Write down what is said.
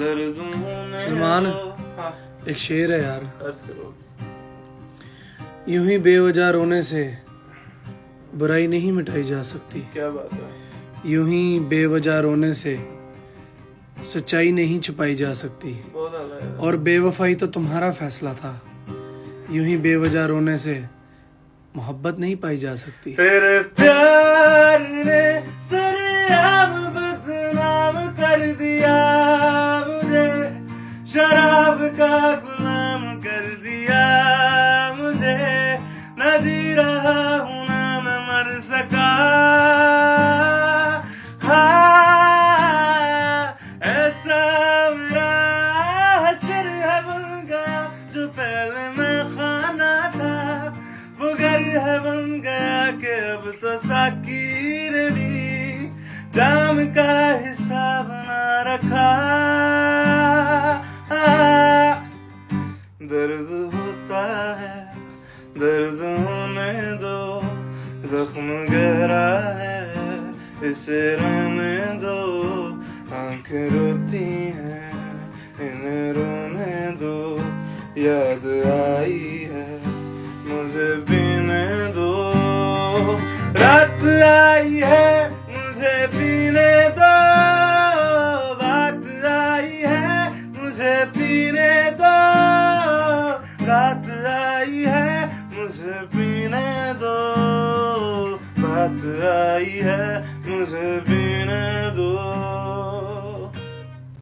सलमान, एक शेर है यार। यूं ही बेवजह रोने से बुराई नहीं मिटाई जा सकती। क्या बात है। यूं ही बेवजह रोने से सच्चाई नहीं छुपाई जा सकती। बहुत आला है। और बेवफाई तो तुम्हारा फैसला था। यूं ही बेवजह रोने से मोहब्बत नहीं पाई जा सकती। तेरे प्यार ने सरेआम बदनाम कर दिया मुझे, शराब का गुलाम कर दिया मुझे। न जी रहा हूं ना मैं मर सका। हाँ, ऐसा मेरा हश्र है बन गया जो पहले मैं खाना था। वो घर है बन गया कि अब तो साकी ने भी जाम का हिसाब ना रखा। दर्द होता है, दर्द होने दो, जख्म गहरा है इसे रहने दो। आंखें रोती हैं इन्हें रोने दो, याद आई है मुझे पीने दो। रात आई है मुझे पीने दो, बात आई है मुझे पीने दो। रात आई है मुझे पीने दो, बात आई है